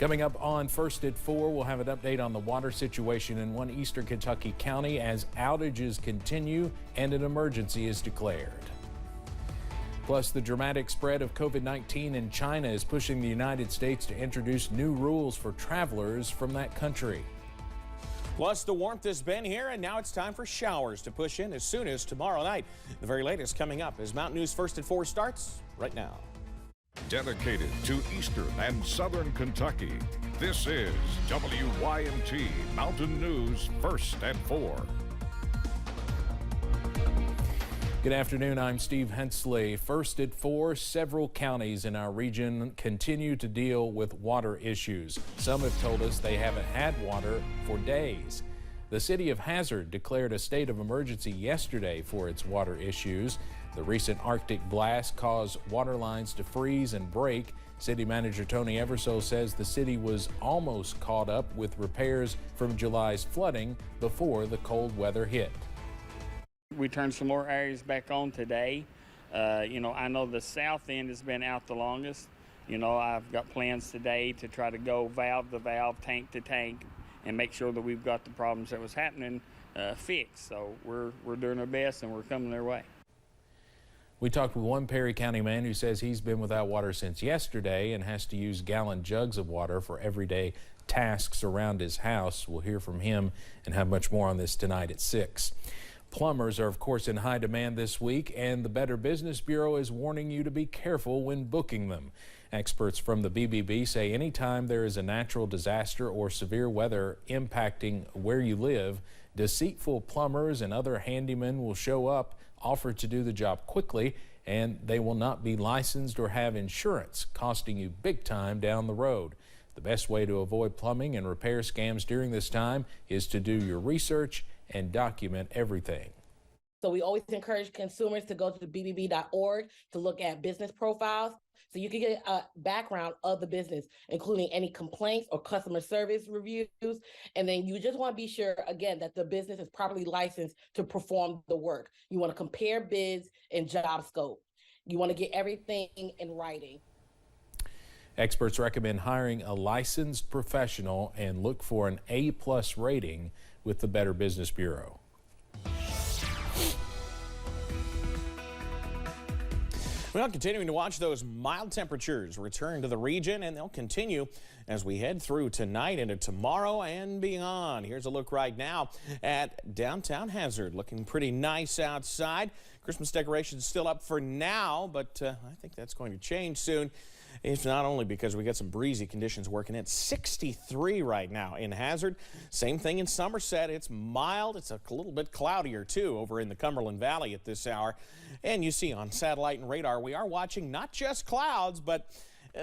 Coming up on First at 4, we'll have an update on the water situation in one eastern Kentucky county as outages continue and an emergency is declared. Plus, the dramatic spread of COVID-19 in China is pushing the United States to introduce new rules for travelers from that country. Plus, the warmth has been here, and now it's time for showers to push in as soon as tomorrow night. The very latest coming up as Mountain News First at 4 starts right now. Dedicated to Eastern and Southern Kentucky, this is WYMT Mountain News First at 4. Good afternoon, I'm Steve Hensley. First at 4, several counties in our region continue to deal with water issues. Some have told us they haven't had water for days. The city of Hazard declared a state of emergency yesterday for its water issues. The recent Arctic blast caused water lines to freeze and break. City Manager Tony Eversole says the city was almost caught up with repairs from July's flooding before the cold weather hit. We turned some more areas back on today. I know the south end has been out the longest. I've got plans today to try to go valve to valve, tank to tank, and make sure that we've got the problems that was happening fixed. So we're doing our best and we're coming their way. We talked with one Perry County man who says he's been without water since yesterday and has to use gallon jugs of water for everyday tasks around his house. We'll hear from him and have much more on this tonight at 6. Plumbers are, of course, in high demand this week, and the Better Business Bureau is warning you to be careful when booking them. Experts from the BBB say anytime there is a natural disaster or severe weather impacting where you live, deceitful plumbers and other handymen will show up, offer to do the job quickly, and they will not be licensed or have insurance, costing you big time down the road. The best way to avoid plumbing and repair scams during this time is to do your research and document everything. So we always encourage consumers to go to bbb.org to look at business profiles so you can get a background of the business, including any complaints or customer service reviews. And then you just want to be sure, again, that the business is properly licensed to perform the work. You want to compare bids and job scope. You want to get everything in writing. Experts recommend hiring a licensed professional and look for an A+ rating with the Better Business Bureau. Well, continuing to watch those mild temperatures return to the region, and they'll continue as we head through tonight into tomorrow and beyond. Here's a look right now at downtown Hazard. Looking pretty nice outside. Christmas decorations still up for now, but I think that's going to change soon. It's not only because we got some breezy conditions working in. 63 right now in Hazard. Same thing in Somerset. It's mild. It's a little bit cloudier, too, over in the Cumberland Valley at this hour. And you see on satellite and radar, we are watching not just clouds, but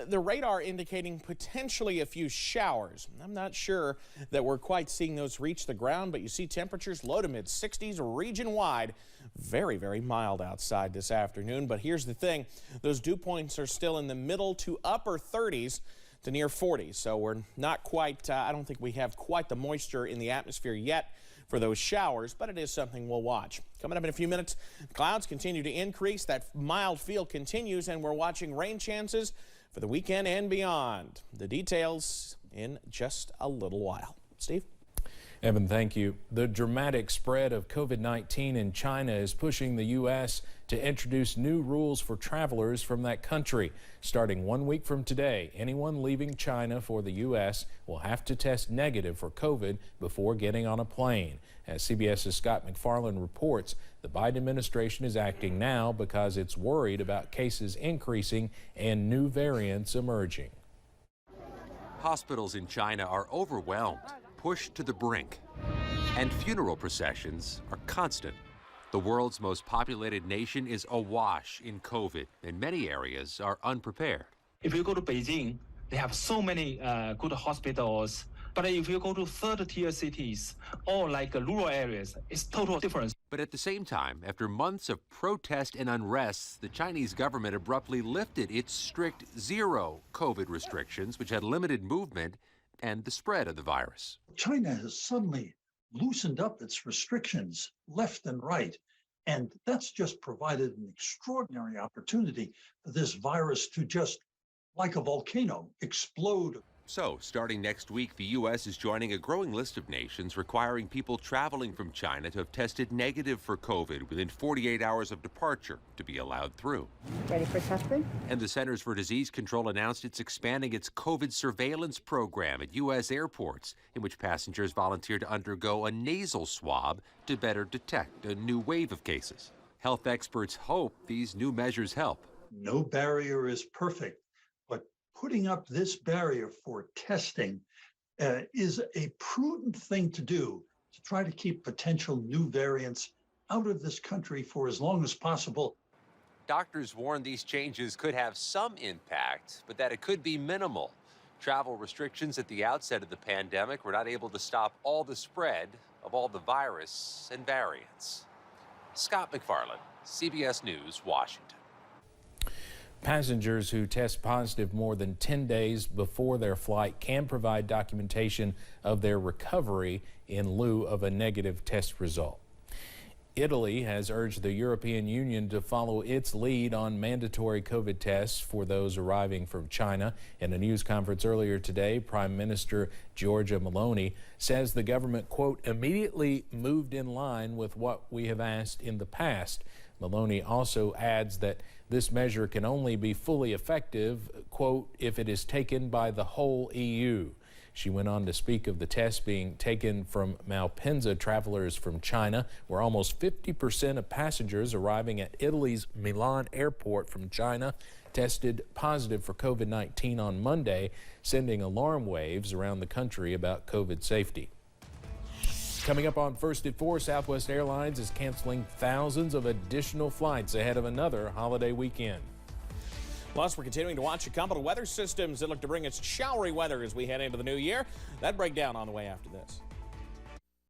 the radar indicating potentially a few showers. I'm not sure that we're quite seeing those reach the ground, but you see temperatures low to mid-60s region-wide. Very, very mild outside this afternoon. But here's the thing. Those dew points are still in the middle to upper 30s to near 40s. So we're not quite, I don't think we have quite the moisture in the atmosphere yet for those showers, but it is something we'll watch. Coming up in a few minutes, clouds continue to increase. That mild feel continues, and we're watching rain chances for the weekend and beyond. The details in just a little while. Steve? Evan, thank you. The dramatic spread of COVID-19 in China is pushing the U.S. to introduce new rules for travelers from that country. Starting 1 week from today, anyone leaving China for the U.S. will have to test negative for COVID before getting on a plane. As CBS's Scott McFarland reports, the Biden administration is acting now because it's worried about cases increasing and new variants emerging. Hospitals in China are overwhelmed, pushed to the brink, and funeral processions are constant. The world's most populated nation is awash in COVID, and many areas are unprepared. If you go to Beijing, they have so many good hospitals. But if you go to third-tier cities or like rural areas, it's total difference. But at the same time, after months of protest and unrest, the Chinese government abruptly lifted its strict zero COVID restrictions, which had limited movement and the spread of the virus. China has suddenly loosened up its restrictions left and right, and that's just provided an extraordinary opportunity for this virus to just, like a volcano, explode. So, starting next week, the U.S. is joining a growing list of nations requiring people traveling from China to have tested negative for COVID within 48 hours of departure to be allowed through. Ready for testing? And the Centers for Disease Control announced it's expanding its COVID surveillance program at U.S. airports, in which passengers volunteer to undergo a nasal swab to better detect a new wave of cases. Health experts hope these new measures help. No barrier is perfect, but putting up this barrier for testing is a prudent thing to do to try to keep potential new variants out of this country for as long as possible. Doctors warn these changes could have some impact, but that it could be minimal. Travel restrictions at the outset of the pandemic were not able to stop all the spread of all the virus and variants. Scott McFarland, CBS News, Washington. Passengers who test positive more than 10 days before their flight can provide documentation of their recovery in lieu of a negative test result. Italy has urged the European Union to follow its lead on mandatory COVID tests for those arriving from China. In a news conference earlier today, Prime Minister Giorgia Meloni says the government, quote, immediately moved in line with what we have asked in the past. Meloni also adds that this measure can only be fully effective, quote, if it is taken by the whole EU. She went on to speak of the tests being taken from Malpensa travelers from China, where almost 50% of passengers arriving at Italy's Milan airport from China tested positive for COVID-19 on Monday, sending alarm waves around the country about COVID safety. Coming up on First at 4, Southwest Airlines is canceling thousands of additional flights ahead of another holiday weekend. Plus, we're continuing to watch a couple of weather systems that look to bring us showery weather as we head into the new year. That breakdown on the way after this.